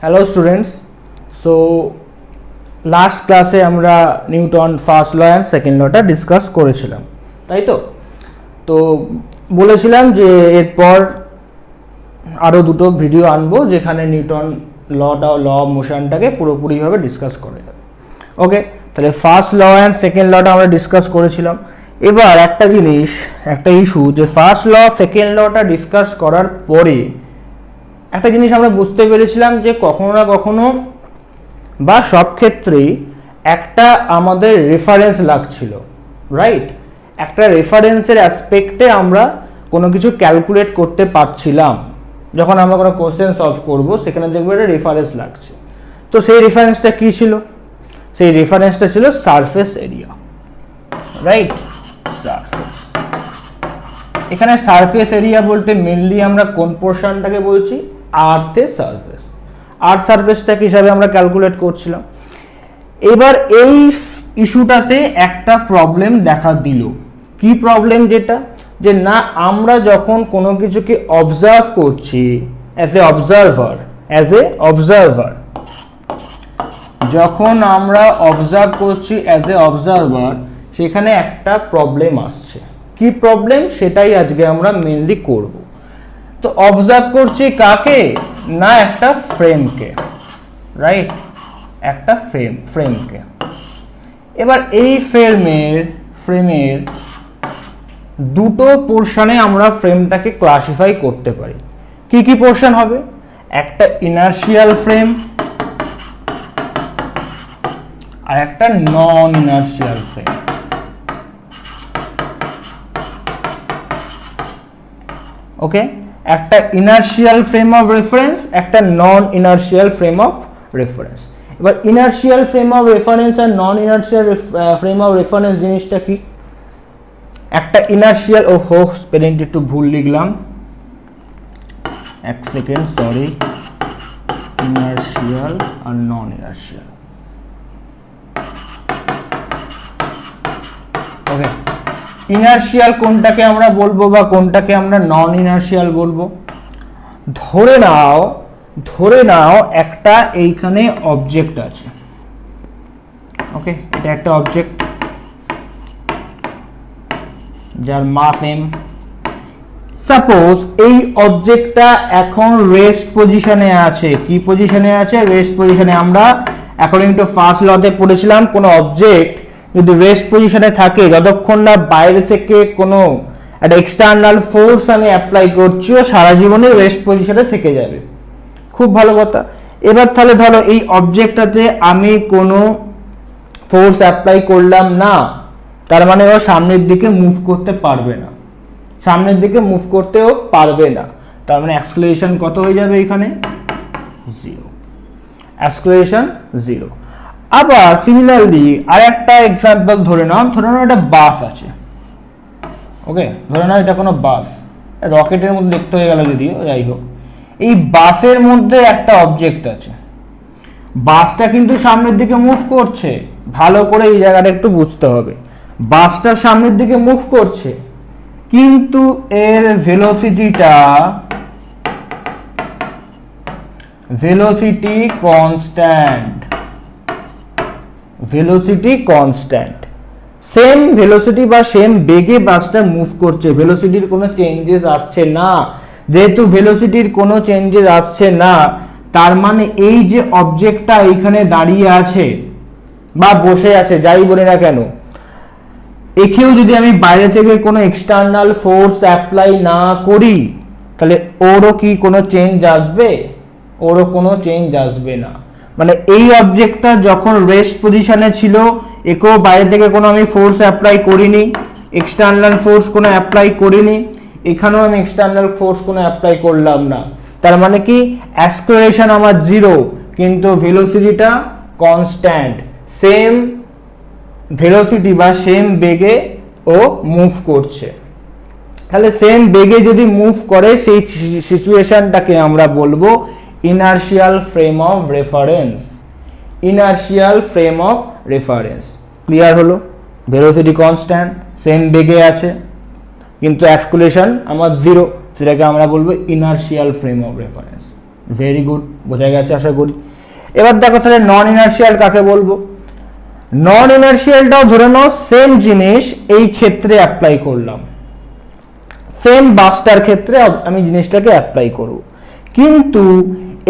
Hello students, so last ক্লাসে আমরা Newton first law and second লটা ডিসকাস করেছিলাম, তাই তো? তো বলেছিলাম যে এরপর আরও দুটো ভিডিও আনবো যেখানে নিউটন ল অফ মোশনটাকে পুরোপুরিভাবে ডিসকাস করে যাবে। ওকে, তাহলে ফার্স্ট ল অ্যান্ড সেকেন্ড লটা আমরা ডিসকাস করেছিলাম। এবার একটা জিনিস, একটা ইস্যু, যে ফার্স্ট ল সেকেন্ড লটা ডিসকাস করার পরে একটা জিনিস আমরা বুঝতে পেরেছিলাম যে কখনো না কখনো বা সব ক্ষেত্রেই একটা আমাদের রেফারেন্স লাগছিল, রাইট? একটা রেফারেন্সের অ্যাসপেক্টে আমরা কোনো কিছু ক্যালকুলেট করতে পারছিলাম। যখন আমরা কোনো কোশ্চেন সলভ করব সেখানে দেখবো একটা রেফারেন্স লাগছে। তো সেই রেফারেন্সটা কী ছিল? সেই রেফারেন্সটা ছিল সারফেস এরিয়া, রাইট? সারফেস, এখানে সারফেস এরিয়া বলতে মেনলি আমরা কোন পোর্শনটাকে বলছি? আর্থের সারফেস। আর্থ সারফেসটাকে হিসাবে আমরা ক্যালকুলেট করছিলাম। এবার এই ইস্যুটাতে একটা প্রবলেম দেখা দিল। কি প্রবলেম? যেটা যে না, আমরা যখন কোনো কিছুকে অবজার্ভ করছি অ্যাজ এ অবজারভার, যখন আমরা অবজার্ভ করছি অ্যাজ এ অবজারভার, সেখানে একটা প্রবলেম আসছে। কি প্রবলেম? সেটাই আজকে আমরা মেনলি করব। তো অবজার্ভ করছি কাকে? না, একটা ফ্রেমকে, রাইট? একটা ফ্রেমকে। এবার এই ফ্রেমের দুটো পোর্শনে আমরা ফ্রেমটাকে ক্লাসিফাই করতে পারি। কি কি পোর্শন হবে? একটা ইনার্শিয়াল ফ্রেম আর একটা নন ইনার্শিয়াল ফ্রেম। ওকে, একটা ইনার্শিয়াল ফ্রেম অফ রেফারেন্স, একটা non inertial frame of reference. এবার ইনার্শিয়াল ফ্রেম অফ রেফারেন্স আর non inertial frame of reference জিনিসটা কি? একটা ইনার্শিয়াল, স্পেলিংটা একটু ভুল লিখলাম, এক সেকেন্ড, সরি। ইনার্শিয়াল আর নন ইনার্শিয়াল। ওকে, ইনার্শিয়াল কোনটাকে আমরা বলবো বা কোনটাকে আমরা নন ইনার্শিয়াল বলবো? ধরে নাও একটা এইখানে অবজেক্ট আছে। ওকে, এটা একটা অবজেক্ট যার মাস m। সাপোজ এই অবজেক্টটা এখন রেস্ট পজিশনে আছে। কি পজিশনে আছে? রেস্ট পজিশনে। আমরা অ্যাকর্ডিং টু ফার্স্ট লতে পড়েছিলাম কোনো অবজেক্ট যদি রেস্ট পজিশনে থাকে, যতক্ষণ না বাইরে থেকে কোনো একটা এক্সটার্নাল ফোর্স আমি অ্যাপ্লাই করছি, ও সারা জীবনে রেস্ট পজিশনে থেকে যাবে। খুব ভালো কথা। এবার তাহলে ধরো এই অবজেক্টটাতে আমি কোনো ফোর্স অ্যাপ্লাই করলাম না, তার মানে ও সামনের দিকে মুভ করতে পারবে না, সামনের দিকে মুভ করতেও পারবে না। তার মানে অ্যাক্সেলারেশন কত হয়ে যাবে? এখানে 0, অ্যাক্সেলারেশন 0। আবার সিমিলারলি আর একটা এক্সাম্পল ধরে নাও একটা বাস আছে। ওকে, ধরে নাও এটা কোনো বাস, রকেটের মধ্যে দেখতে হয়ে গেল যদিও, যাই হোক। এই বাসের মধ্যে একটা অবজেক্ট আছে। বাসটা কিন্তু সামনের দিকে মুভ করছে। ভালো করে এই জায়গাটা একটু বুঝতে হবে। বাসটা সামনের দিকে মুভ করছে, কিন্তু এর ভেলোসিটি কনস্ট্যান্ট। সেম ভেলোসিটি বা সেম বেগে বাসটা মুভ করছে, ভেলোসিটির কোনো চেঞ্জেস আসছে না। যেহেতু ভেলোসিটির কোনো চেঞ্জেস আসছে না, তার মানে এই যে অবজেক্টটা এখানে দাঁড়িয়ে আছে বা বসে আছে, যাই বলি না কেন, একেও যদি আমি বাইরে থেকে কোনো এক্সটার্নাল ফোর্স অ্যাপ্লাই না করি, তাহলে ওরও কি কোনো চেঞ্জ আসবে? ওরও কোনো চেঞ্জ আসবে না। মানে এই অবজেক্টটা যখন রেস্ট পজিশনে ছিল, একেও বাইরে থেকে কোনো আমি ফোর্স অ্যাপ্লাই করিনি, এক্সটার্নাল ফোর্স কোনো অ্যাপ্লাই করিনি, এখানেও আমি এক্সটার্নাল ফোর্স কোনো অ্যাপ্লাই করলাম না। তার মানে কি? অ্যাক্সেলারেশন আমার 0, কিন্তু ভেলোসিটিটা কনস্ট্যান্ট। সেম ভেলোসিটি বা সেম বেগে ও মুভ করছে। তাহলে সেম বেগে যদি মুভ করে, সেই সিচুয়েশনটাকে আমরা বলবো inertial frame of reference. Clear হলো? ভেলোসিটি কনস্ট্যান্ট, সেম বেগে আছে, কিন্তু অ্যাক্সেলারেশন আমার 0, সেটাকে আমরা বলবো inertial frame of reference. Very good, বোঝা গেছে আশা করি। এবার দেখো তাহলে নন ইনার্শিয়াল কাকে বলবো। নন ইনার্শিয়ালটাও ধরে নাও সেম জিনিস এই ক্ষেত্রে অ্যাপ্লাই করলাম, সেম বাসটার ক্ষেত্রে আমি জিনিসটাকে অ্যাপ্লাই করব, কিন্তু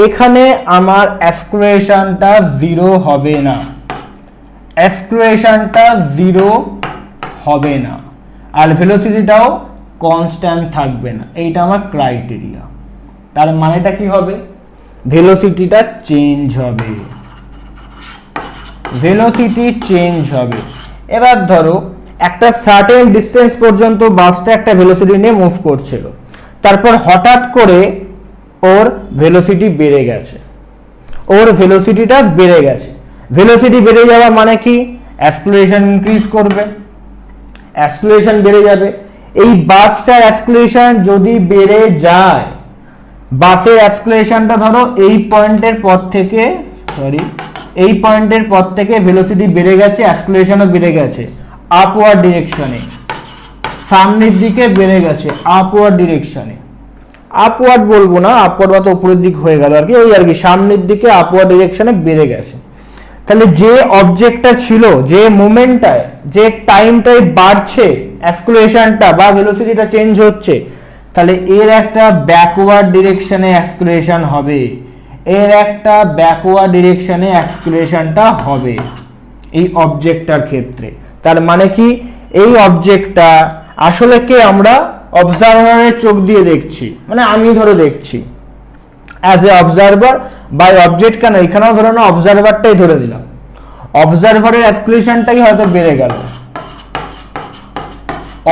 এখানে আমার অ্যাক্সেলারেশনটা জিরো হবে না, অ্যাক্সেলারেশনটা জিরো হবে না, আর ভেলোসিটিটাও কনস্ট্যান্ট থাকবে না। এইটা আমার ক্রাইটেরিয়া। তার মানেটা কি হবে, ভেলোসিটিটা চেঞ্জ হবে, ভেলোসিটি চেঞ্জ হবে। এবার ধরো একটা সার্টেন ডিসটেন্স পর্যন্ত বাসটা একটা ভেলোসিটি নিয়ে মুভ করছিল, তারপর হঠাৎ করে ওর ভেলোসিটি বেড়ে গেছে, ওর ভেলোসিটিটা বেড়ে গেছে। ভেলোসিটি বেড়ে যাওয়া মানে কি, অ্যাক্সেলারেশন ইনক্রিজ করবে, অ্যাক্সেলারেশন বেড়ে যাবে। এই বাসটার অ্যাক্সেলারেশন যদি বেড়ে যায়, বাসের অ্যাক্সেলারেশনটা ধরো এই পয়েন্টের পর থেকে এই পয়েন্টের পর থেকে ভেলোসিটি বেড়ে গেছে, অ্যাক্সেলারেশনও বেড়ে গেছে আপওয়ার্ড ডিরেকশনে, সামনের দিকে বেড়ে গেছে আপওয়ার্ড ডিরেকশনে, আপওয়ার্ড বলবো না, আপওয়ার্ড বা তো উপরের দিক হয়ে গেল আর কি, ওই আর কি সামনের দিকে আপওয়ার্ড ডিরেকশনে বেড়ে গেছে। তাহলে যে অবজেক্টটা ছিল, যে মোমেন্টটায়, যে টাইমটায় বাড়ছে অ্যাক্সেলারেশনটা বা ভেলোসিটিটা চেঞ্জ হচ্ছে, তাহলে এর একটা ব্যাকওয়ার্ড ডিরেকশনে অ্যাক্সেলারেশন হবে, এর একটা ব্যাকওয়ার্ড ডিরেকশনে অ্যাক্সেলারেশনটা হবে এই অবজেক্টটার ক্ষেত্রে। তার মানে কি, এই অবজেক্টটা আসলে কে, আমরা অবজারভারের চোখ দিয়ে দেখছি, মানে আমি ধরে দেখছি as a observer by object, কেন এখানেও ধরে না অবজারভারটাই ধরে দিলাম, অবজারভারের অ্যাক্সেলারেশনটাই হয়তো বেড়ে গেল,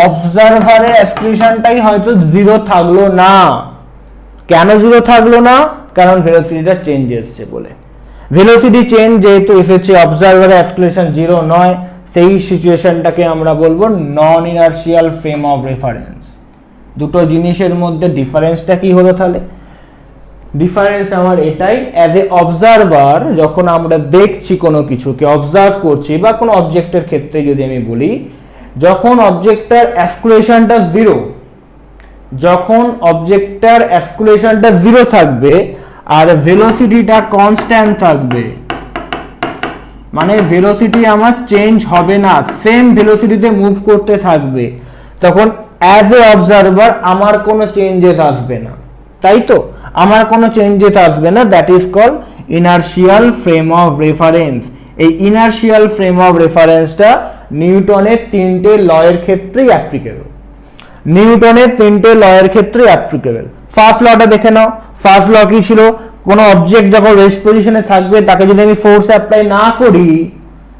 অবজারভারের অ্যাক্সেলারেশনটাই হয়তো জিরো থাকলো না। কেন জিরো থাকলো না, কারণ ভেলোসিটিটা চেঞ্জ এসছে বলে। ভেলোসিটি চেঞ্জ যেহেতু এসেছে, অবজারভারের অ্যাক্সেলারেশন জিরো নয়, সেই সিচুয়েশনটাকে আমরা বলবো নন ইনার্শিয়াল ফ্রেম অফ রেফারেন্স। দুটো জিনিসের মধ্যে ডিফারেন্সটা কি হলো তাহলে, ডিফারেন্স আমার এটাই, অ্যাজ এ অবজারভার যখন আমরা দেখছি কোনো কিছুকে, অবজার্ভ করছি, বা কোনো অবজেক্টের ক্ষেত্রে যদি আমি বলি, যখন অবজেক্টটার অ্যাক্সেলারেশনটা জিরো, যখন অবজেক্টটার অ্যাক্সেলারেশনটা জিরো থাকবে আর ভেলোসিটিটা কনস্ট্যান্ট থাকবে, মানে ভেলোসিটি আমার চেঞ্জ হবে না, সেম ভেলোসিটিতে মুভ করতে থাকবে, তখন অ্যাজ এ অবজারভার আমার কোনো চেঞ্জেস আসবে না, তাই তো, আমার কোনো চেঞ্জেস আসবে না। That is call inertial frame of reference. এই ইনার্শিয়াল ফ্রেম অফ রেফারেন্সটা নিউটনের তিনটে লয়ের ক্ষেত্রেই অ্যাপ্লিকেবল, নিউটনের তিনটে লয়ের ক্ষেত্রে অ্যাপ্লিকেবল। ফার্স্ট লটা দেখে নাও, ফার্স্ট ল কি ছিল, কোনো অবজেক্ট যখন রেস্ট পজিশনে থাকবে তাকে যদি আমি ফোর্স অ্যাপ্লাই না করি,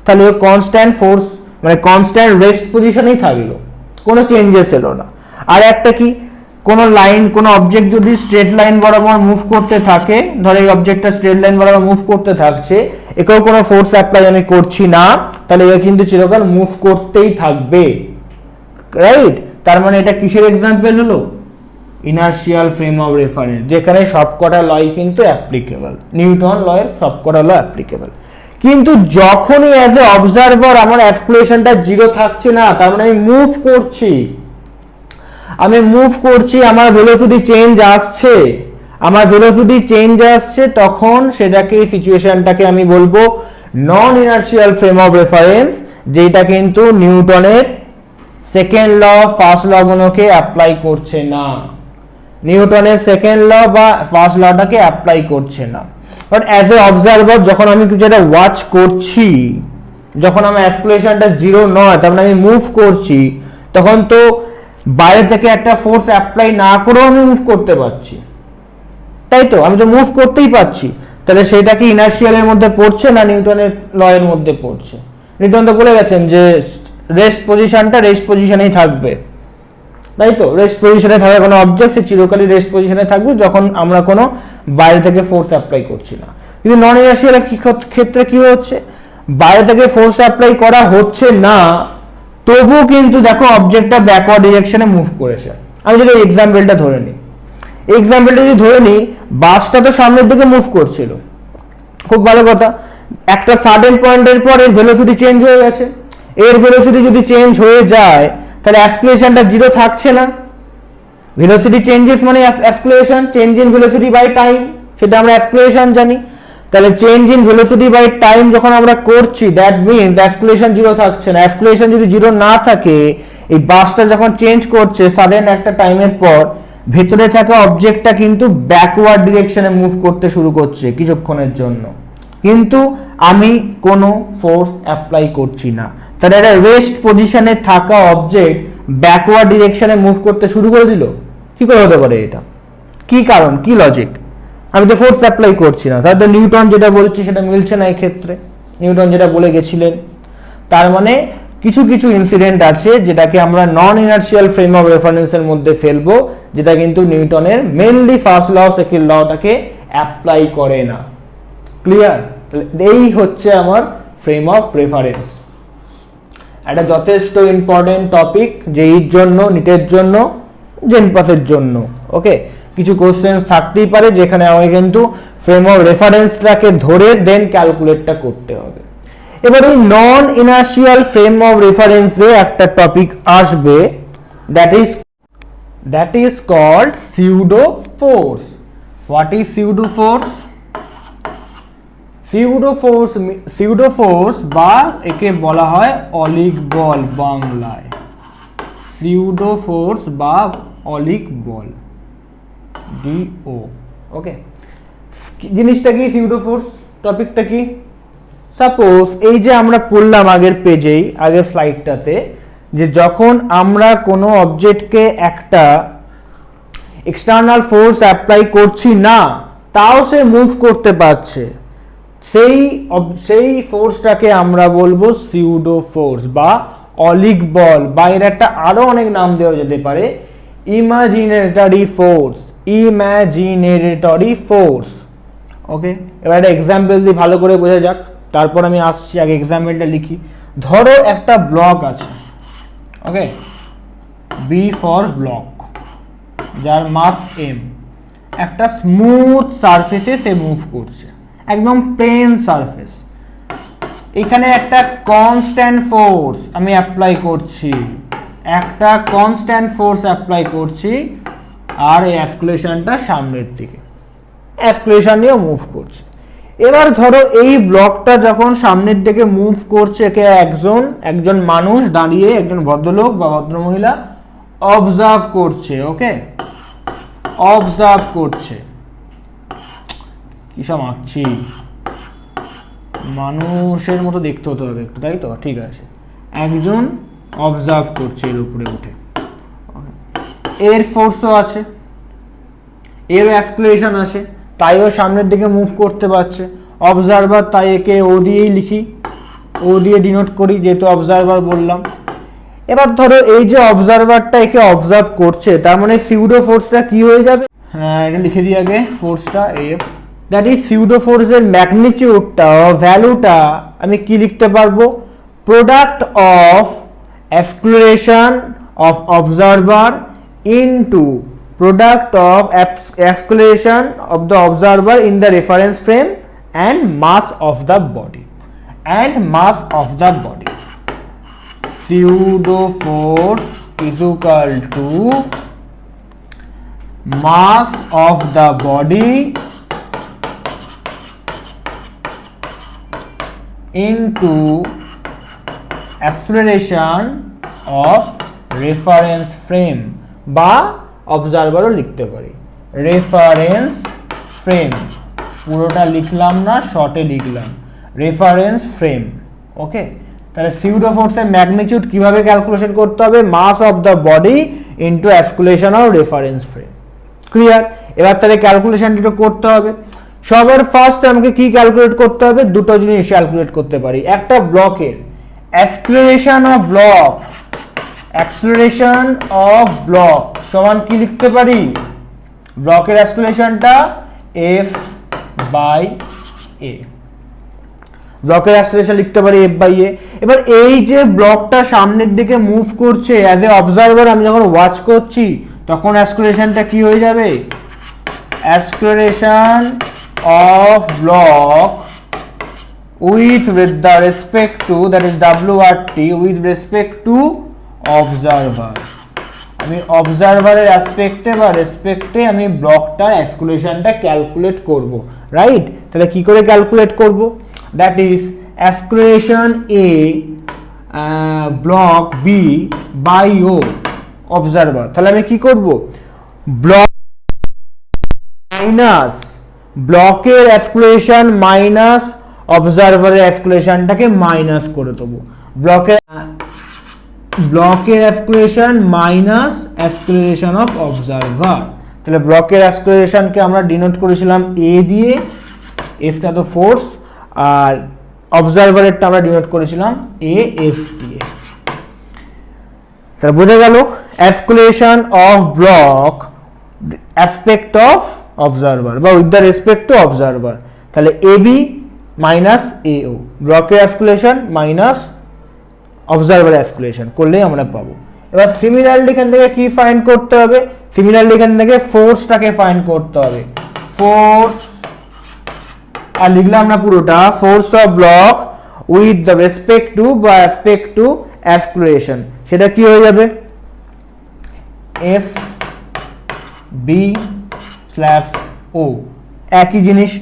তাহলে ও কনস্ট্যান্ট ফোর্স মানে কনস্ট্যান্ট রেস্ট পজিশনেই থাকলো, কোনো চেঞ্জেস এলো না। আর একটা কি, কোনো লাইন, কোনো অবজেক্ট যদি স্ট্রেট লাইন বরাবর মুভ করতে থাকে, ধরো এই অবজেক্টটা স্ট্রেট লাইন বরাবর মুভ করতে থাকছে, একেও কোনো ফোর্স অ্যাপ্লাই আমি করছি না, তাহলে এ কিন্তু চিরকাল মুভ করতেই থাকবে, রাইট। তার মানে এটা কিসের এক্সাম্পল হলো, ইনার্শিয়াল ফ্রেম অফ রেফারেন্স, যেখানে সবকটা লয় কিন্তু অ্যাপ্লিকেবল, নিউটন লয়ের সবকটা ল অ্যাপ্লিকেবল। কিন্তু যখনই অ্যাজ এ অবজারভার আমার অ্যাক্সেলারেশনটা জিরো থাকছে না, তার মানে আমি মুভ করছি, আমার ভেলোসিটি চেঞ্জ আসছে, আমার ভেলোসিটি চেঞ্জ আসছে, তখন সেটাকে, সিচুয়েশনটাকে আমি বলবো নন ইনার্শিয়াল ফ্রেম অফ রেফারেন্স, যেটা কিন্তু নিউটনের সেকেন্ড ল, ফার্স্ট ল গুলোকে অ্যাপ্লাই করছে না, নিউটনের সেকেন্ড ল বা ফার্স্ট লটাকে অ্যাপ্লাই করছে না। বাট অ্যাজ এ অবজারভার যখন আমি কিছু একটা ওয়াচ করছি, যখন আমার অ্যাক্সেলারেশনটা জিরো নয়, তার মানে আমি মুভ করছি, তখন তো বাইরে থেকে একটা ফোর্স অ্যাপ্লাই না করেও আমি মুভ করতে পারছি, তাই তো, আমি তো মুভ করতেই পারছি। তাহলে সেটা কি ইনার্শিয়ালের মধ্যে পড়ছে না নিউটনের লয়ের মধ্যে পড়ছে? নিউটন তো বলে গেছেন যে রেস্ট পজিশনটা রেস্ট পজিশনেই থাকবে, তাই তো, রেস্ট পজিশনে থাকা কোনো অবজেক্ট সে চিরকালই রেস্ট পজিশনে থাকবে যখন আমরা কোনো বাইরে থেকে ফোর্স অ্যাপ্লাই করছি না। কিন্তু নন ইনার্শিয়ালের ক্ষেত্রে কি হচ্ছে, বাইরে থেকে ফোর্স অ্যাপ্লাই করা হচ্ছে না, তবুও কিন্তু দেখো অবজেক্টটা ব্যাকওয়ার্ড ডিরেকশনে মুভ করেছে। আমি যদি এক্সাম্পলটা ধরে নিই, বাসটা তো সামনের দিকে মুভ করছিল, খুব ভালো কথা, একটা সাডেন পয়েন্টের পর এর ভেলোসিটি চেঞ্জ হয়ে গেছে, এর ভেলোসিটি যদি চেঞ্জ হয়ে যায় তাহলে অ্যাক্সেলারেশনটা জিরো থাকছে না, ভেলোসিটি চেঞ্জেস মানে অ্যাক্সেলারেশন, change in velocity by time, সেটা আমরা অ্যাক্সিলারেশন জানি। তাহলে change in velocity by time যখন আমরা করছি, দ্যাট মিনস অ্যাক্সিলারেশন জিরো থাকছে না। অ্যাক্সিলারেশন যদি জিরো না থাকে, এই বাসটা যখন চেঞ্জ করছে সাডেন একটা টাইমের পর, ভেতরে থাকা অবজেক্টটা কিন্তু ব্যাকওয়ার্ড ডিরেকশনে মুভ করতে শুরু করছে কিছুক্ষণের জন্য, কিন্তু আমি কোনো ফোর্স অ্যাপ্লাই করছি না। তাহলে একটা রেস্ট পজিশনে থাকা অবজেক্ট ব্যাকওয়ার্ড ডিরেকশনে মুভ করতে শুরু করে দিল, কি করে হতে পারে এটা? কি কারণ, কি লজিক? আমি তো ফোর্স অ্যাপ্লাই করছি না। তাহলে নিউটন যেটা বলছে সেটা মিলছে না এই ক্ষেত্রে, নিউটন যেটা বলে গেছিলেন। তার মানে কিছু কিছু ইনসিডেন্ট আছে যেটাকে আমরা নন ইনার্শিয়াল ফ্রেম অফ রেফারেন্সের মধ্যে ফেলবো, যেটা কিন্তু নিউটনের মেইনলি ফার্স্ট ল সেকেন্ড লটাকে অ্যাপ্লাই করে না। ক্লিয়ার? এই হচ্ছে আমার ফ্রেম অফ রেফারেন্স। একটা যথেষ্ট ইম্পর্টেন্ট টপিক জেইর জন্য, নিটের জন্য, জেনপাসের জন্য। ওকে, কিছু কোশ্চেন্স থাকতেই পারে যেখানে আমাকে কিন্তু ফ্রেম অফ রেফারেন্সটাকে ধরে দেন ক্যালকুলেটটা করতে হবে। এবার এই নন ইনার্শিয়াল ফ্রেম অফ রেফারেন্সে একটা টপিক আসবে, that is called pseudo force. What is pseudo force? Pseudo force বা একে বলা হয় অলিক বল বাংলায়। সিউডো ফোর্স বা অলিক বল, ডিও। ওকে, জিনিসটা কি সিউডো ফোর্স? টপিকটা কি? সাপোজ এই যে আমরা পড়লাম আগের পেজেই, আগের স্লাইডটাতে, যে যখন আমরা কোনো অবজেক্টকে একটা এক্সটার্নাল ফোর্স অ্যাপ্লাই করছি না, তাও সে মুভ করতে পারছে, সেই ফোর্সটাকে আমরা বলবো সিউডো ফোর্স বা অলিক বল, বা এর একটা আরো অনেক নাম দেওয়া যেতে পারে, ইমাজিনেটরি ফোর্স। ইমাজিনেটরি ফোর্স। ওকে, এবার একটা এক্সাম্পল দিয়ে ভালো করে বোঝা যাক, তারপর আমি আসছি। আগে এক্সাম্পলটা লিখি। ধরো একটা ব্লক আছে, ওকে, বি ফর ব্লক, যার মাস এম, একটা স্মুথ সারফেসে সে মুভ করছে, একদম প্লেন সারফেস। এখানে একটা কনস্ট্যান্ট ফোর্স আমি অ্যাপ্লাই করছি, আর এই অ্যাক্সিলারেশনটা সামনের দিকে, অ্যাক্সিলারেশন নিয়েও মুভ করছে। এবার ধরো এই ব্লকটা যখন সামনের দিকে মুভ করছে, একজন মানুষ দাঁড়িয়ে, একজন ভদ্রলোক বা ভদ্রমহিলা অবজার্ভ করছে। ওকে, অবজার্ভ করছে। কি সব আঁকছি, মানুষের মতো দেখতে হতে হবে একটু, তাই তো? ঠিক আছে, একজন অবজার্ভ করছে এর উপরে উঠে। এর ফোর্সও আছে, এর অ্যাক্সিলারেশন আছে, তাইও সামনের দিকে মুভ করতে পারছে। অবজারভার, তাই একে ও দিয়েই লিখি, ও দিয়ে ডিনোট করি যেহেতু অবজারভার বললাম। এবার ধরো এই যে অবজারভারটা একে অবজার্ভ করছে, তার মানে সিউডো ফোর্সটা কি হয়ে যাবে? হ্যাঁ, এটা লিখে দিই আগে, ফোর্সটা এফ। দ্যাট ইজ সিউডো ফোর্সের ম্যাগনিটিউডটা, ভ্যালুটা আমি কি লিখতে পারবো? Product of acceleration of observer into product of acceleration of the observer in the reference frame and mass of the body, pseudo force is equal to mass of the body into acceleration of reference frame বা অবজারভারও লিখতে পারি। Reference frame, পুরোটা লিখলাম না, শর্টে লিখলাম, reference frame. ওকে, তাহলে pseudo ফোর্সের ম্যাগনিটিউড কিভাবে ক্যালকুলেশন করতে হবে? Mass of the body into acceleration of reference frame. Clear? এবার তাহলে ক্যালকুলেশনটা করতে হবে। সবার ফার্স্ট আমাকে কি ক্যালকুলেট করতে হবে? দুটো জিনিস ক্যালকুলেট করতে পারি। একটা ব্লকের অ্যাক্সিলারেশন অফ ব্লক, সমান কি লিখতে পারি? ব্লকের অ্যাক্সিলারেশনটা এফ বাই এ, ব্লকের অ্যাক্সিলারেশন লিখতে পারি এফ বাই এ। এবার এই যে ব্লকটা সামনের দিকে মুভ করছে, অ্যাজ এ অবজারভার আমি যখন ওয়াচ করছি, তখন অ্যাক্সিলারেশনটা কি হয়ে যাবে? Acceleration of block with the respect to, that is WRT, with respect to observer, আমি অবজারভারের অ্যাসপেক্টে বা রেসপেক্টে আমি ব্লকটার অ্যাসকুলেশনটা ক্যালকুলেট করব, রাইট? তাহলে কি করে ক্যালকুলেট করব? That is acceleration a block B by O observer. তাহলে আমি কি করব? ব্লক মাইনাস ব্লকের অ্যাসকুলেশন মাইনাস অবজারভারের অ্যাসকুলেশনটাকে মাইনাস করে দেবো। ব্লকের অ্যাসকুলেশন মাইনাস অ্যাসকুলেশন অফ অবজারভার। তাহলে ব্লকের অ্যাসকুলেশনকে আমরা ডিনোট করেছিলাম এ দিয়ে, এফটা তো ফোর্স, আর অবজারভারেরটা আমরা ডিনোট করেছিলাম এ এফ দিয়ে। তাহলে বোঝা গেল acceleration of block aspect of observer বা with the respect to observer. তাহলে এ বি মাইনাস এ ও, ব্লকের অ্যাসকুলেশন মাইনাস অবজারভার অ্যাসকুলেশন করলেই আমরা পাবো। এবার সিমিলারলি এখান থেকে কি ফাইন্ড করতে হবে? সিমিলারলি এখান থেকে ফোর্সটাকে ফাইন্ড করতে হবে। ফোর্স, আর লিখলাম না পুরোটা, force of block with the respect two বা অ্যাসপেক্ট টু অ্যাসকুলেশন, সেটা কি হয়ে যাবে? এফ বি স্ল্যাশ ও, একই জিনিস,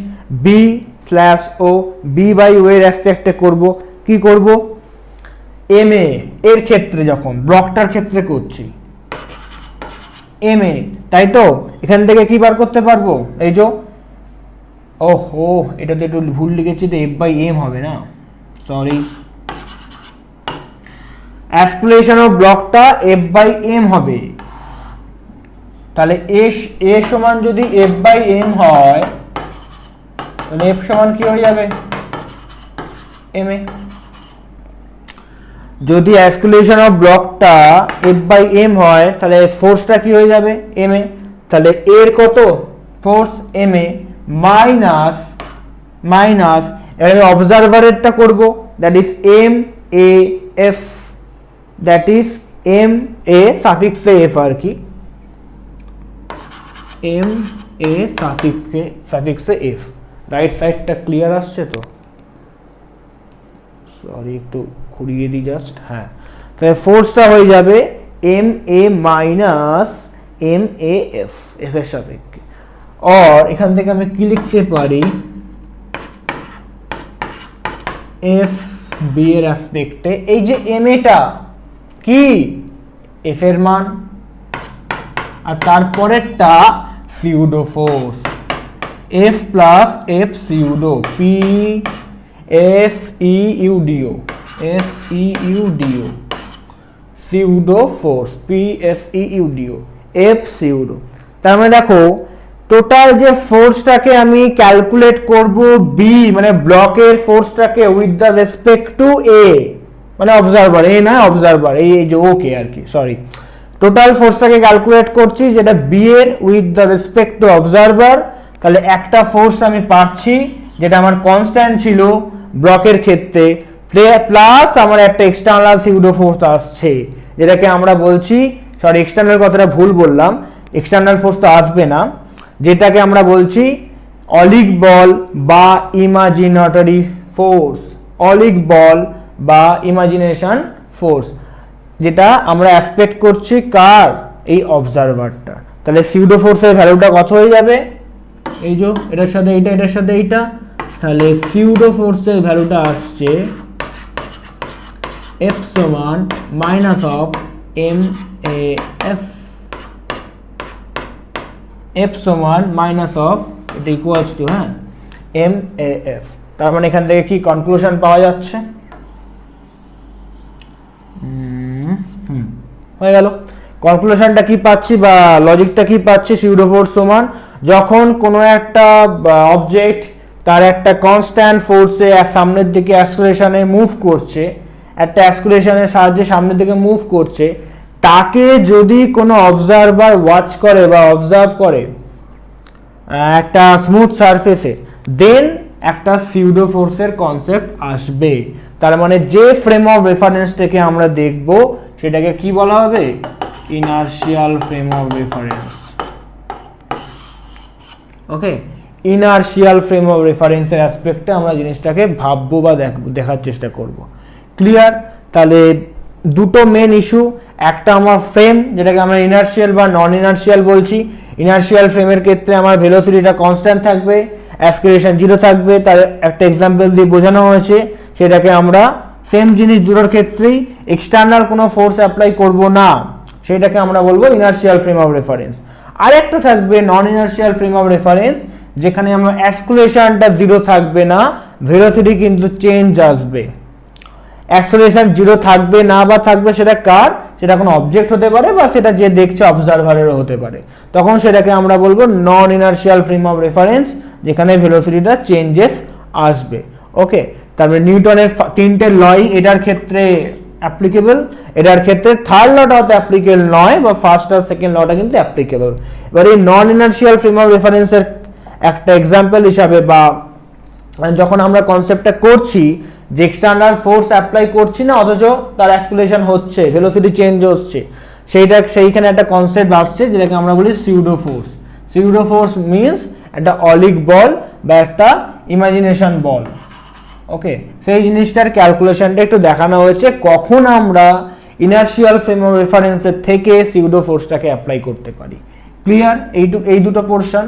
B slash O, B by O এর অ্যাসপেক্টে করব। কি করব? এম এ এর ক্ষেত্রে, যখন ব্লকটার ক্ষেত্রে করছি এম এ, তাই তো এখান থেকে কি বার করতে পারবো? এই যে ওহো, এটাতে একটু ভুল লিখেছি, তো এফ বাই এম হবে না, সরি। অ্যাসকুলেশন অফ ব্লকটা এফ বাই এম হবে। তাহলে এ সমান যদি এফ বাই এম হয়, তাহলে এফ সমান কি হয়ে যাবে? M a. যদি অ্যাসকুলেশন অফ ব্লকটা এফ বাই এম হয়, তাহলে ফোর্সটা কি হয়ে যাবে? M a. তাহলে এর কত? ফোর্স এম এ মাইনাস মাইনাস, এবার অবজারভারেরটা করব, that is m A F, that is m a সাফিক্সে এফ আর কি, এম এ সাফিক্সে এফ। রাইট সাইডটা ক্লিয়ার আসছে তো? সরি একটু ঘুরিয়ে দিই জাস্ট, হ্যাঁ। তাহলে ফোর্সটা হয়ে যাবে M A minus M A F, F এর সাপেক্ষে। আর এখান থেকে আমি কি লিখতে পারি? এফ বি এর অ্যাসপেক্টে এই যে এম এটা কি? এফ এর মান, আর তারপরেরটা pseudo force, F plus F pseudo, P F E you deo, F E you deo, pseudo force, P F E you deo, F pseudo. তার মানে দেখো টোটাল যে ফোর্সটাকে আমি ক্যালকুলেট করব বি, মানে ব্লকের ফোর্সটাকে উইথ দ্য রেসপেক্ট টু এ, মানে observer, এ না অবজারভার, এই যে ওকে আর কি, সরি। টোটাল ফোর্সটাকে ক্যালকুলেট করছি যেটা বি এর with the respect to observer. তাহলে একটা ফোর্স আমি পাচ্ছি যেটা আমার কনস্ট্যান্ট ছিল ব্লকের ক্ষেত্রে, প্লাস আমার একটা এক্সটার্নাল সিউডো ফোর্স আসছে, যেটাকে আমরা বলছি, সরি এক্সটার্নাল কথাটা ভুল বললাম, এক্সটার্নাল ফোর্স তো আসবে না, যেটাকে আমরা বলছি অলিক বল বা ইমাজিনেটরি ফোর্স, অলিক বল বা ইমাজিনেশন ফোর্স, যেটা আমরা এক্সপেক্ট করছি কার? এই অবজারভারটা। তাহলে সিউডো ফোর্সের ভ্যালুটা কত হয়ে যাবে? এই যে এটার সাথে এইটা, এটার সাথে এইটা, তাহলে সিউডো ফোর্সের ভ্যালুটা আসছে এফ সমান minus of M A F, F সমান মাইনাস অফ, এটা ইকুয়ালস টু, হ্যাঁ, এম এ এফ। তার মানে এখান থেকে কি কনক্লুশন পাওয়া যাচ্ছে? হয়ে গেল। কনক্লুশনটা কি পাচ্ছি বা লজিকটা কি পাচ্ছি? সিউডো ফোর্স সমান যখন কোনো একটা অবজেক্ট তার একটা কনস্ট্যান্ট ফোর্সে সামনের দিকে অ্যাক্সেলারেশনে মুভ করছে, একটা অ্যাক্সেলারেশনের সাহায্যে সামনের দিকে মুভ করছে, তাকে যদি কোনো অবজারভার ওয়াচ করে বা অবজার্ভ করে একটা স্মুথ সারফেসে, দেন একটা সিউডো ফোর্সের কনসেপ্ট আসবে। তার মানে যে ফ্রেম অফ রেফারেন্স থেকে আমরা দেখব সেটাকে কি বলা হবে? Inertial frame of reference. Okay, inertial frame of রেফারেন্সের অ্যাসপেক্টে আমরা জিনিসটাকে ভাববো বা দেখার চেষ্টা করব। ক্লিয়ার? তাহলে দুটো মেন ইস্যু, একটা আমার ফ্রেম যেটাকে আমরা ইনার্শিয়াল বা নন ইনার্শিয়াল বলছি। ইনার্শিয়াল ফ্রেমের ক্ষেত্রে আমার ভেলোসিটিটা কনস্ট্যান্ট থাকবে, অ্যাক্সিলারেশন 0 থাকবে, তার একটা এক্সাম্পল দিয়ে বোঝানো হয়েছে। সেটাকে আমরা সেম জিনিস দুটোর ক্ষেত্রেই এক্সটার্নাল কোনো ফোর্স অ্যাপ্লাই করব না, সেটাকে আমরা বলবো ইনার্শিয়াল ফ্রেম অফ রেফারেন্স। আর একটা থাকবে নন ইনার্শিয়াল ফ্রেম অফ রেফারেন্স, যেখানে আমার অ্যাক্সিলারেশনটা 0 থাকবে না, ভেলোসিটি কিন্তু চেঞ্জ আসবে। অ্যাক্সিলারেশন 0 থাকবে না বা থাকবে সেটা কার, সেটা কোনো অবজেক্ট হতে পারে বা সেটা যে দেখছে অবজারভারেরও হতে পারে, তখন সেটাকে আমরা বলবো নন ইনার্শিয়াল ফ্রেম অফ রেফারেন্স, যেখানে ভেলোসিটিটা চেঞ্জেস আসবে। ওকে, তারপরে নিউটনের 3টে লই এটার ক্ষেত্রে অ্যাপ্লিকেবল, এটার ক্ষেত্রে থার্ড লটা হতে অ্যাপ্লিকেবল নয়, বা ফার্স্ট আর সেকেন্ড লটা কিন্তু অ্যাপ্লিকেবল। এবার এই নন ইনার্শিয়াল ফ্রেম অফ রেফারেন্সের একটা এক্সাম্পল হিসাবে, বা যখন আমরা কনসেপ্টটা করছি যে এক্সটার্নাল ফোর্স অ্যাপ্লাই করছি না অথচ তার অ্যাক্সিলারেশন হচ্ছে, ভেলোসিটি চেঞ্জ হচ্ছে, সেইখানে একটা কনসেপ্ট আসছে যেটাকে আমরা বলি pseudo force. Pseudo force means একটা অলিক বল বা একটা ইমাজিনেশন বল। ওকে, সেই জিনিসটার ক্যালকুলেশনটা একটু দেখানো হয়েছে কখন আমরা ইনার্শিয়াল ফ্রেম অফ রেফারেন্সের থেকে সিউডো ফোর্সটাকে অ্যাপ্লাই করতে পারি। ক্লিয়ার এই দুটো পোর্শন।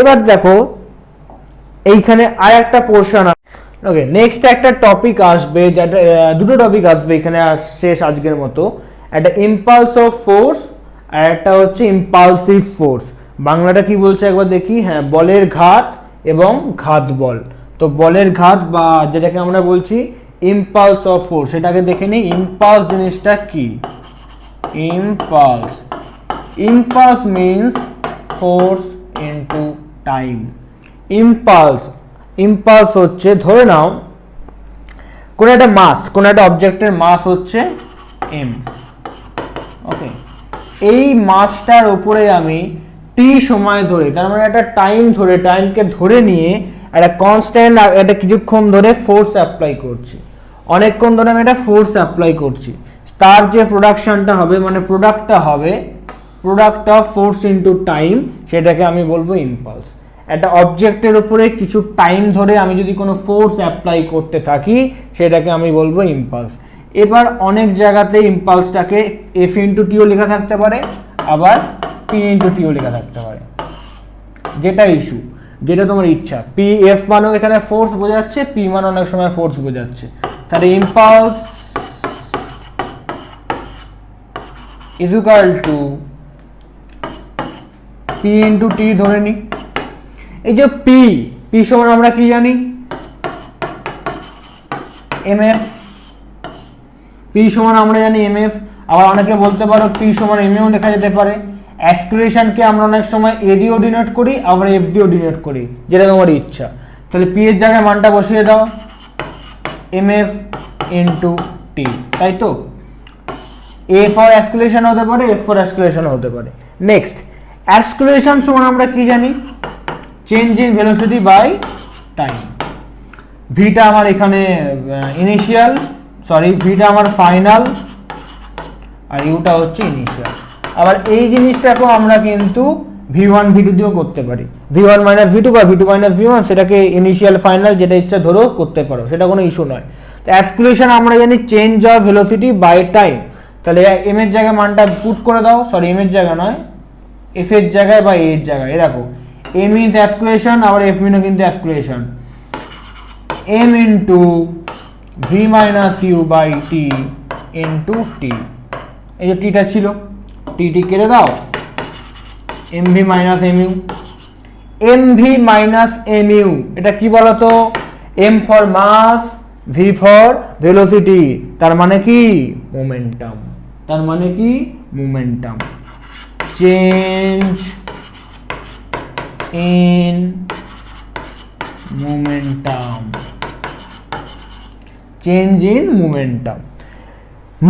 এবার দেখো এইখানে আর একটা পোর্শন। ওকে, নেক্সট একটা টপিক আসবে, যেটা দুটো টপিক আসবে এখানে শেষ আজকের মতো। একটা ইম্পালস অফ ফোর্স আর একটা হচ্ছে ইম্পালসিভ ফোর্স। বাংলাটা কি বলছে একবার দেখি। হ্যাঁ, বলের ঘাত এবং ঘাত বল। তো বলের ঘাত বা যেটাকে আমরা বলছি ইম্পালস অফ ফোর্স, সেটাকে দেখে নিই। ইম্পালস জিনিসটা কি? Impulse, impulse means force into time. Impulse, impulse হচ্ছে ধরে নাও কোন একটা মাস, কোন একটা অবজেক্টের মাস হচ্ছে m। ওকে, এই মাসটার উপরে আমি টি সময় ধরে, তার মানে একটা টাইম ধরে, টাইমকে ধরে নিয়ে একটা কনস্ট্যান্ট, একটা কিছুক্ষণ ধরে ফোর্স অ্যাপ্লাই করছি, অনেকক্ষণ ধরে আমি একটা ফোর্স অ্যাপ্লাই করছি। তার যে প্রোডাকশনটা হবে, মানে প্রোডাক্টটা হবে, product of force into time, সেটাকে আমি বলবো ইম্পালস। একটা অবজেক্টের উপরে কিছু টাইম ধরে আমি যদি কোনো ফোর্স অ্যাপ্লাই করতে থাকি, সেটাকে আমি বলবো ইম্পালস। এবার অনেক জায়গাতে ইম্পালসটাকে এফ ইন্টু টিও লেখা থাকতে পারে, আবার পি ইন্টু টিও লেখা থাকতে পারে, যেটা ইস্যু, যেটা তোমার ইচ্ছা। পি এফ মানেও এখানে ফোর্স বোঝাচ্ছে, পি মানে অনেক সময় ফোর্স বোঝাচ্ছে। তাহলে impulse is equal to p into t ধরে নিই। এই যে পি, পি সমান আমরা কি জানি? M F. পি সমান আমরা জানি এম এফ। আবার অনেকে বলতে পারো পি সমান এম এও লেখা যেতে পারে। অ্যাক্সিলারেশনকে আমরা অনেক সময় এ দিয়েও ডিনোট করি, আবার এফ দিয়েও ডিনোট করি, যেটা তোমার ইচ্ছা। তাহলে পি এর জায়গায় মানটা বসিয়ে দাও, এম এফ ইন্টু টি, তাই তো? এ ফর অ্যাক্সিলারেশন হতে পারে, এফ ফর অ্যাক্সিলারেশন হতে পারে। নেক্সট, অ্যাক্সিলারেশন সমান আমরা কি জানি? Change in velocity by time. ভিটা আমার এখানে ইনিশিয়াল, সরি ভিটা আমার ফাইনাল, আর ইউটা হচ্ছে ইনিশিয়াল। আবার এই জিনিসটাকেও আমরা কিন্তু v1 v2 দিয়েও করতে পারি, v1 মাইনাস v2 বা v2 মাইনাস v1, সেটাকে ইনিশিয়াল ফাইনাল যেটা ইচ্ছা ধরেও করতে পারো, সেটা কোনো ইস্যু নয়। তো অ্যাক্সিলারেশন আমরা জানি change of velocity by time. তাহলে এম এর জায়গায় মানটা পুট করে দাও, সরি এম এর জায়গা নয়, এফ এর জায়গায় বা এ এর জায়গায়। দেখো m is acceleration, আবার f মিনও কিন্তু acceleration, m into v minus u by t into t। এই যে টিটা ছিল, টি কেটে দাও, mv minus mu, mv minus mu, এটা কি বলতো? m for mass, v for velocity, তার মানে কি? মোমেন্টাম। তার মানে কি? Momentum. Change in momentum, change in momentum।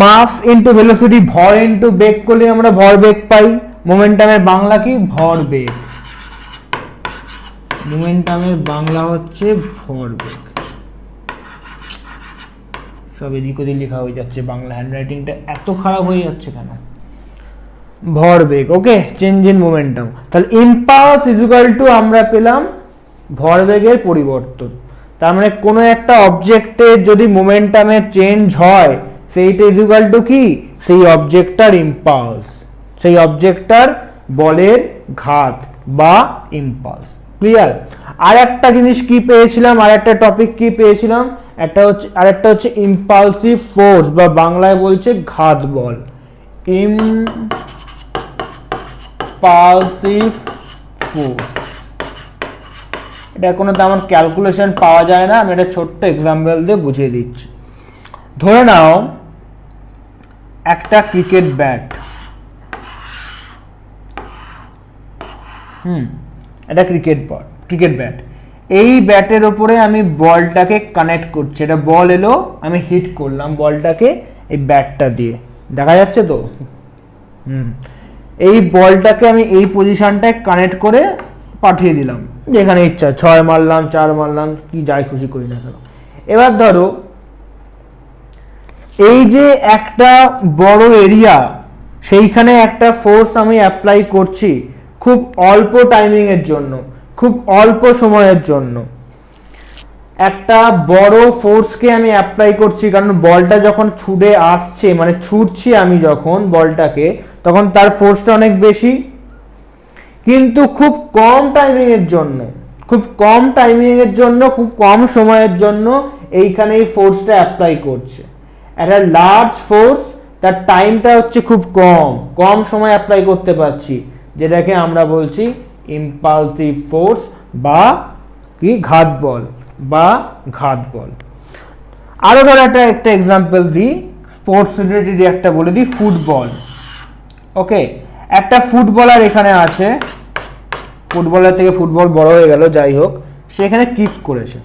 Mass into velocity, ভর ইনটু বেগ করলে আমরা ভর বেগ পাই। মোমেন্টামের বাংলা কি? ভর বেগ। মোমেন্টামের বাংলা হচ্ছে ভর বেগ। সব এদিক ওদিক লেখা হয়ে যাচ্ছে, বাংলা হ্যান্ডরাইটিংটা এত খারাপ হয়ে যাচ্ছে কেন? ভরবেগ। ওকে, চেঞ্জ ইন মোমেন্টাম। তাহলে ইম্পালস ইজ ইকুয়াল টু আমরা পেলাম ভরবেগের পরিবর্তন। তার মানে কোনো একটা অবজেক্টের যদি মোমেন্টামের চেঞ্জ হয়, সেইটা ইজ ইকুয়াল টু কি, সেই অবজেক্টটার ইম্পালস, সেই অবজেক্টটার বলের ঘাত বা ইম্পালস। ক্লিয়ার? আর একটা জিনিস কি পেয়েছিলাম, আর একটা টপিক কি পেয়েছিলাম, আরেকটা হচ্ছে ইম্পালসিভ ফোর্স বা বাংলায় বলছে ঘাত বল। ইম্পালসিভ ফোর্স, এটা কোনো তেমন ক্যালকুলেশন পাওয়া যায় না, আমি একটা ছোট্ট এক্সাম্পল দিয়ে বুঝিয়ে দিচ্ছি। ধরে নাও একটা ক্রিকেট ব্যাট, এটা ক্রিকেট ব্যাট, এই ব্যাটের ওপরে আমি বলটাকে কানেক্ট করছি, এটা বল এলো, আমি হিট করলাম বলটাকে এই ব্যাটটা দিয়ে, দেখা যাচ্ছে তো? এই বলটাকে আমি এই পজিশনটায় কানেক্ট করে পাঠিয়ে দিলাম, যেখানে ইচ্ছা 6 মারলাম, 4 মারলাম, কি যাই খুশি করি না কেন। এবার ধরো এই যে একটা বড় এরিয়া, সেইখানে একটা ফোর্স আমি অ্যাপ্লাই করছি খুব অল্প টাইমিং এর জন্য, খুব অল্প সময়ের জন্য। একটা বড় ফোর্সকে আমি অ্যাপ্লাই করছি, কারণ বলটা যখন ছুটে আসছে, মানে ছুটছি আমি যখন বলটাকে, তখন তার ফোর্সটা অনেক বেশি, কিন্তু খুব কম টাইমিং এর জন্য, খুব কম টাইমিং এর জন্য, খুব কম সময়ের জন্য এইখানে এই ফোর্সটা অ্যাপ্লাই করছে। একটা লার্জ ফোর্স, তার টাইমটা হচ্ছে খুব কম সময় অ্যাপ্লাই করতে পারছি, যেটাকে আমরা বলছি ইম্পালসিভ ফোর্স বা কি ঘাত বল বা ঘাত বল। আরো ধর একটা এক্সাম্পল দিই, স্পোর্টস রিলেটেড একটা বলে দিই, ফুটবল। ওকে, একটা ফুটবলার এখানে আছে, ফুটবলার থেকে ফুটবল বড় হয়ে গেল, যাই হোক, সে এখানে কিক করেছে।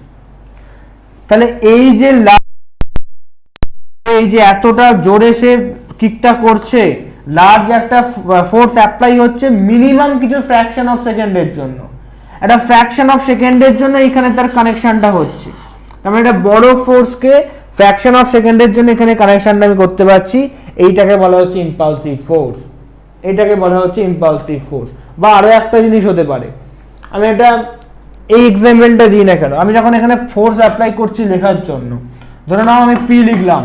তাহলে এই যে এতটা জোরে সে কিকটা করছে, লার্জ একটা ফোর্স অ্যাপ্লাই হচ্ছে মিনিমাম কিছু ফ্র্যাকশন অফ সেকেন্ডের জন্য, একটা ফ্র্যাকশন অফ সেকেন্ডের জন্য এখানে তার কানেকশনটা হচ্ছে। তার মানে একটা বড় ফোর্সকে ফ্র্যাকশন অফ সেকেন্ডের জন্য এখানে কানেকশনটা আমি করতে পারছি, এইটাকে বলা হচ্ছে ইম্পালসিভ ফোর্স, এটাকে বলা হচ্ছে ইম্পালসিভ ফোর্স। বা আরো একটা জিনিস হতে পারে, আমি এটা এই এক্সাম্পলটা দিই না কেন, আমি যখন এখানে ফোর্স অ্যাপ্লাই করছি লেখার জন্য, ধরে নাও আমি পি লিখলাম,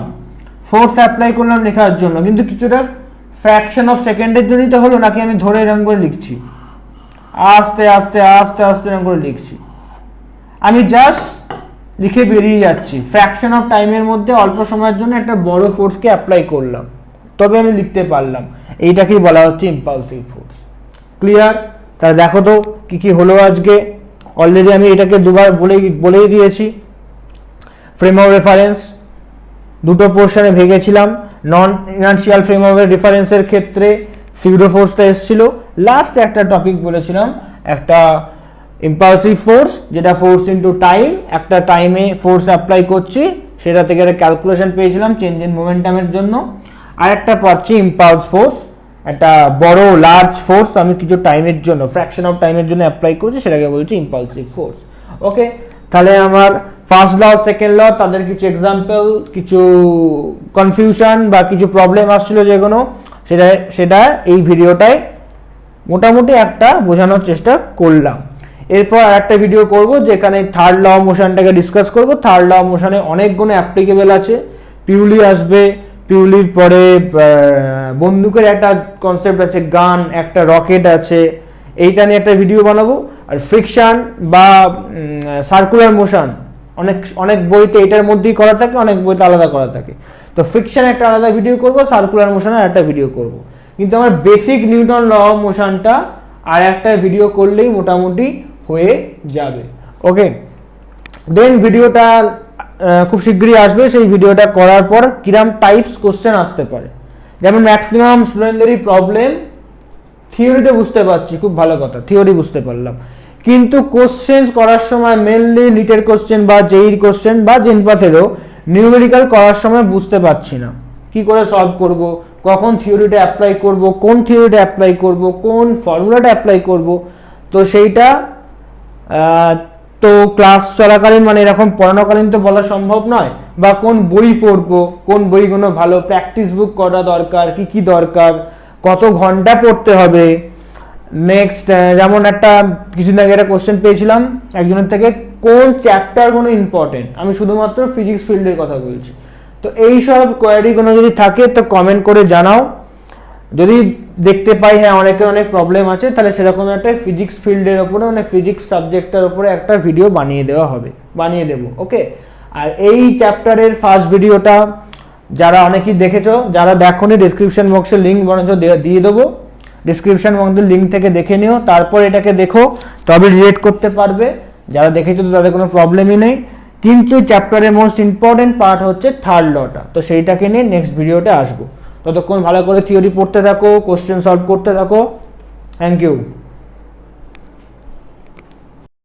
ফোর্স অ্যাপ্লাই করলাম লেখার জন্য, কিন্তু কিছুটা ফ্র্যাকশন অফ সেকেন্ডের জন্যই তো হলো, নাকি আমি ধরে এরকম করে লিখছি, আস্তে আস্তে আস্তে আস্তে এরকম করে লিখছি, আমি জাস্ট লিখে বেরিয়ে যাচ্ছি, ফ্র্যাকশন অফ টাইমের মধ্যে অল্প সময়ের জন্য একটা বড় ফোর্সকে অ্যাপ্লাই করলাম, তবে আমি লিখতে পারলাম, এইটাকেই বলা হচ্ছে ইম্পালসিভ ফোর্স। ক্লিয়ার? তাহলে দেখো তো কি কি হলো আজকে, অলরেডি আমি এটাকে দুবার বলেই দিয়েছি। ফ্রেম অফ রেফারেন্স দুটো পোর্শনে ভেঙেছিলাম, নন ইনার্শিয়াল ফ্রেম অফ রেফারেন্সের ক্ষেত্রে সিউডো ফোর্সটা এসেছিল, লাস্ট একটা টপিক বলেছিলাম একটা ইম্পালসিভ ফোর্স, যেটা ফোর্স ইনটু টাইম, একটা টাইমে ফোর্স অ্যাপ্লাই করছি, সেটা থেকে একটা ক্যালকুলেশন পেয়েছিলাম চেঞ্জ ইন মোমেন্টামের জন্য। আর একটা পাচ্ছি ইম্পালস ফোর্স, একটা বড় লার্জ ফোর্স আমি কিছু টাইমের জন্য, ফ্র্যাকশন অফ টাইমের জন্য অ্যাপ্লাই করছি, সেটাকে বলছি ইম্পালসিভ ফোর্স। ওকে, তাহলে আমার ফার্স্ট ল সেকেন্ড ল তাদের কিছু এক্সাম্পল, কিছু কনফিউশন বা কিছু প্রবলেম আসছিল যেগুলো, সেটা এই ভিডিওটায় মোটামুটি একটা বোঝানোর চেষ্টা করলাম। এরপর আর একটা ভিডিও করব যেখানে থার্ড ল অফ মোশনটাকে ডিসকাস করব। থার্ড ল অফ মোশনে অনেকগুলো অ্যাপ্লিকেবল আছে, পিউলি আসবে, পিউলির পরে বন্দুকের একটা কনসেপ্ট আছে, গান, একটা রকেট আছে, এইটা নিয়ে একটা ভিডিও বানাবো। আর ফ্রিকশন বা সার্কুলার মোশন অনেক বইতে এটার মধ্যেই করা থাকে, অনেক বইতে আলাদা করা থাকে। তো ফ্রিকশন একটা আলাদা ভিডিও করব, সার্কুলার মোশনের একটা ভিডিও করব, কিন্তু আমার বেসিক নিউটন ল অফ মোশনটা আর একটা ভিডিও করলেই মোটামুটি হয়ে যাবে। ওকে, দেন ভিডিওটা খুব শীঘ্রই আসবে। সেই ভিডিওটা করার পর কিরম টাইপস কোশ্চেন আসতে পারে, যেমন ম্যাক্সিমাম স্টুডেন্টদেরই প্রবলেম থিওরিতে বুঝতে পারছি, খুব ভালো কথা, থিওরি বুঝতে পারলাম, কিন্তু কোশ্চেন করার সময় মেনলি নিটের কোশ্চেন বা জেইর কোশ্চেন বা জেনপাথেরও নিউমেরিক্যাল করার সময় বুঝতে পারছি না কি করে সলভ করব, কখন থিওরিটা অ্যাপ্লাই করব, কোন থিওরিটা অ্যাপ্লাই করব, কোন ফর্মুলাটা অ্যাপ্লাই করব। তো সেইটা তো ক্লাস চলাকালীন, মানে এরকম পড়ানোকালীন তো বলা সম্ভব নয়, বা কোন বই পড়বো, কোন বইগুলো ভালো, প্র্যাকটিস বুক করা দরকার, কি দরকার, কত ঘন্টা পড়তে হবে। নেক্সট যেমন একটা কিছুদিন আগে একটা কোশ্চেন পেয়েছিলাম একজনের থেকে, কোন চ্যাপ্টারগুলো ইম্পর্টেন্ট, আমি শুধুমাত্র ফিজিক্স ফিল্ডের কথা বলছি, তো এই সব কোয়ারিগুলো যদি থাকে তো কমেন্ট করে জানাও। যদি দেখতে পাই হ্যাঁ অনেকের অনেক প্রবলেম আছে, তাহলে সেরকম একটা ফিজিক্স ফিল্ডের ওপরে মানে ফিজিক্স সাবজেক্টের ওপরে একটা ভিডিও বানিয়ে দেবো। ওকে, আর এই চ্যাপ্টারের ফার্স্ট ভিডিওটা যারা অনেকেই দেখেছো, যারা দেখোনি ডেসক্রিপশন বক্সে লিঙ্ক বরঞ্চ দিয়ে দেবো, ডেসক্রিপশন বক্সের লিঙ্ক থেকে দেখে নিও, তারপর এটাকে দেখো, তবে রিলেট করতে পারবে। যারা দেখেছো তো তাদের কোনো প্রবলেমই নেই। কিন্তু চ্যাপ্টারের মোস্ট ইম্পর্টেন্ট পার্ট হচ্ছে থার্ড লটা, তো সেইটাকে নিয়ে নেক্সট ভিডিওতে আসবো। ততক্ষণ ভালো করে থিওরি পড়তে থাকো, কোশ্চেন সলভ করতে থাকো। Thank you.